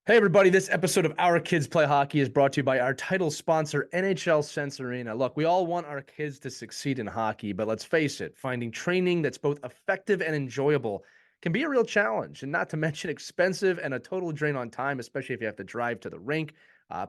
Hey everybody, this episode of Our Kids Play Hockey is brought to you by our title sponsor, NHL Sense Arena. Look, we all want our kids to succeed in hockey, but let's face it, finding training that's both effective and enjoyable can be a real challenge, and not to mention expensive and a total drain on time, especially if you have to drive to the rink,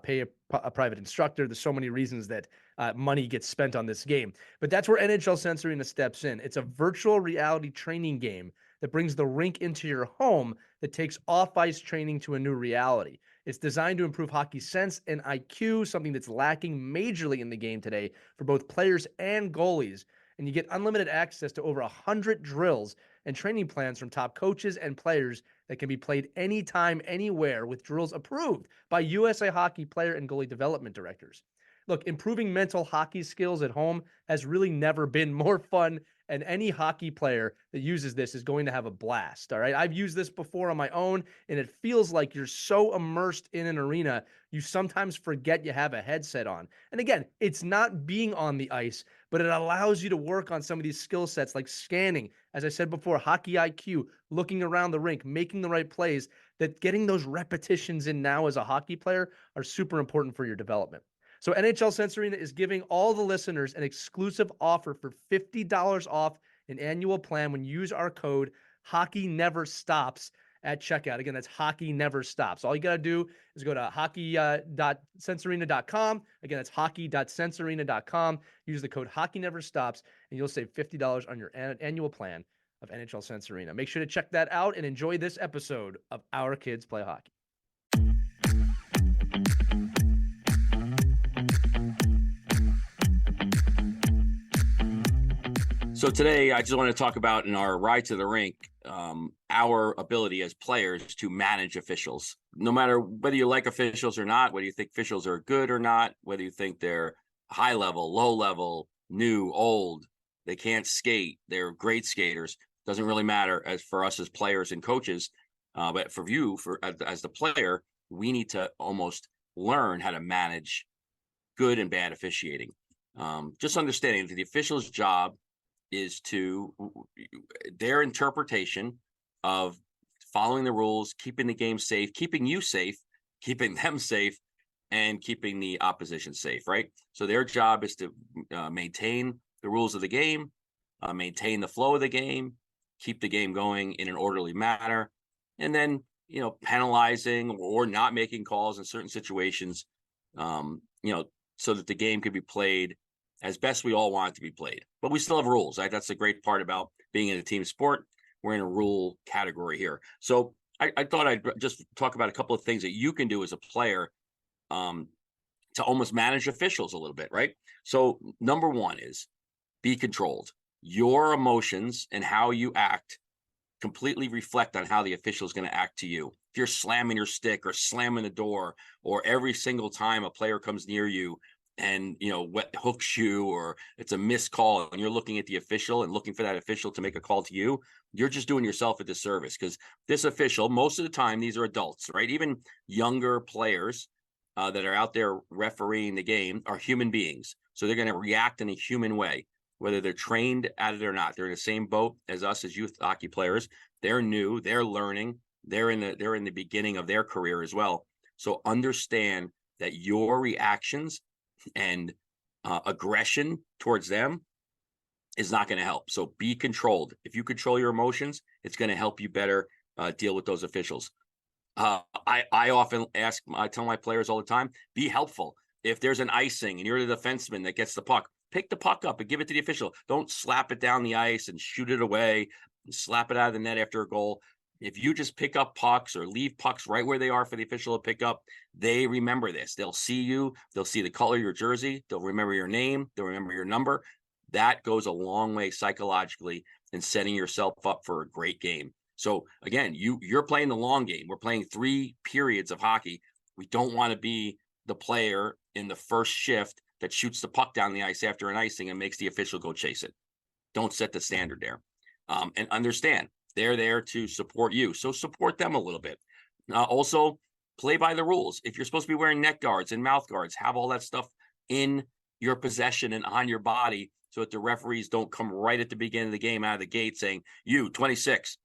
pay a private instructor. There's so many reasons that money gets spent on this game. But that's where NHL Sense Arena steps in. It's a virtual reality training game that brings the rink into your home that takes off-ice training to a new reality. It's designed to improve hockey sense and IQ, something that's lacking majorly in the game today for both players and goalies. And you get unlimited access to over 100 drills and training plans from top coaches and players that can be played anytime, anywhere, with drills approved by USA Hockey player and goalie development directors. Look, improving mental hockey skills at home has really never been more fun, and any hockey player that uses this is going to have a blast. All right. I've used this before on my own, and it feels like you're so immersed in an arena, you sometimes forget you have a headset on. And again, it's not being on the ice, but it allows you to work on some of these skill sets like scanning, as I said before, hockey IQ, looking around the rink, making the right plays, that getting those repetitions in now as a hockey player are super important for your development. So NHL Sense Arena is giving all the listeners an exclusive offer for $50 off an annual plan when you use our code Hockey Never Stops at checkout. Again, that's Hockey Never Stops. All you got to do is go to hockey.sensearena.com. Again, that's hockey.sensearena.com. Use the code Hockey Never Stops, and you'll save $50 on your annual plan of NHL Sense Arena. Make sure to check that out and enjoy this episode of Our Kids Play Hockey. So today, I just want to talk about in our Ride to the Rink, our ability as players to manage officials. No matter whether you like officials or not, whether you think officials are good or not, whether you think they're high level, low level, new, old, they can't skate, they're great skaters. Doesn't really matter as for us as players and coaches. But for you, as the player, we need to almost learn how to manage good and bad officiating. Just understanding that the official's job is to their interpretation of following the rules, keeping the game safe, keeping you safe, keeping them safe, and keeping the opposition safe, right? So their job is to maintain the rules of the game, maintain the flow of the game, keep the game going in an orderly manner, and then, penalizing or not making calls in certain situations, so that the game could be played as best we all want it to be played. But we still have rules, right? That's the great part about being in a team sport. We're in a rule category here. So I thought I'd just talk about a couple of things that you can do as a player to almost manage officials a little bit, right? So number one is be controlled. Your emotions and how you act completely reflect on how the official is going to act to you. If you're slamming your stick or slamming the door, or every single time a player comes near you and hooks you, or it's a missed call and you're looking at the official and looking for that official to make a call to you, you're just doing yourself a disservice, because this official, most of the time, these are adults, right? Even younger players that are out there refereeing the game are human beings. So they're going to react in a human way, whether they're trained at it or not. They're in the same boat as us as youth hockey players. They're new, they're learning, they're in the beginning of their career as well. So understand that your reactions and aggression towards them is not going to help. So be controlled. If you control your emotions, it's going to help you better deal with those officials. I often I tell my players all the time, be helpful. If there's an icing and you're the defenseman that gets the puck, pick the puck up and give it to the official. Don't slap it down the ice and shoot it away, and slap it out of the net after a goal. If you just pick up pucks or leave pucks right where they are for the official to pick up, they remember this. They'll see you. They'll see the color of your jersey. They'll remember your name. They'll remember your number. That goes a long way psychologically in setting yourself up for a great game. So again, you're playing the long game. We're playing 3 periods of hockey. We don't want to be the player in the first shift that shoots the puck down the ice after an icing and makes the official go chase it. Don't set the standard there. And understand, they're there to support you. So support them a little bit. Also, play by the rules. If you're supposed to be wearing neck guards and mouth guards, have all that stuff in your possession and on your body so that the referees don't come right at the beginning of the game out of the gate saying, you, 26,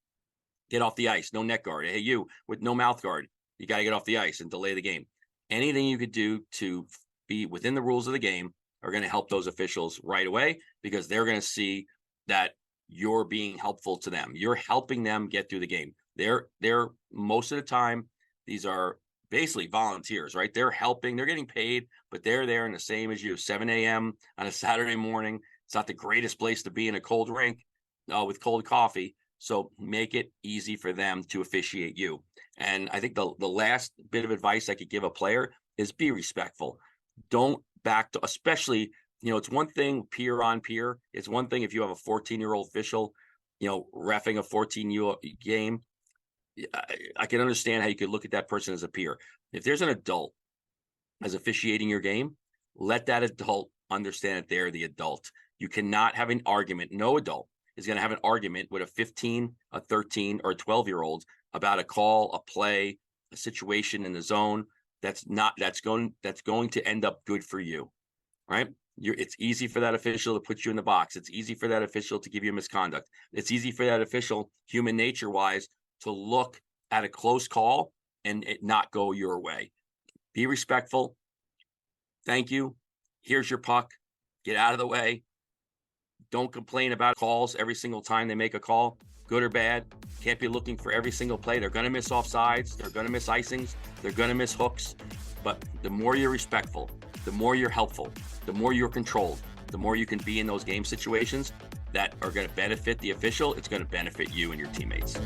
get off the ice, no neck guard. Hey, you, with no mouth guard, you got to get off the ice and delay the game. Anything you could do to be within the rules of the game are going to help those officials right away, because they're going to see that you're being helpful to them. You're helping them get through the game. They're most of the time, these are basically volunteers, right? They're helping, they're getting paid, but they're there and the same as you, 7 a.m. on a Saturday morning. It's not the greatest place to be in a cold rink with cold coffee. So make it easy for them to officiate you. And I think the last bit of advice I could give a player is be respectful. Don't back to, especially, it's one thing peer on peer. It's one thing if you have a 14-year-old official, reffing a 14-year game. I can understand how you could look at that person as a peer. If there's an adult as officiating your game, let that adult understand that they're the adult. You cannot have an argument. No adult is going to have an argument with a 15, a 13, or a 12-year-old about a call, a play, a situation in the zone. That's going to end up good for you, right? It's easy for that official to put you in the box. It's easy for that official to give you misconduct. It's easy for that official, human nature wise, to look at a close call and it not go your way. Be respectful. Thank you. Here's your puck. Get out of the way. Don't complain about calls every single time they make a call, good or bad. Can't be looking for every single play. They're going to miss offsides. They're going to miss icings. They're going to miss hooks. But the more you're respectful, the more you're helpful, the more you're controlled, the more you can be in those game situations that are going to benefit the official. It's going to benefit you and your teammates.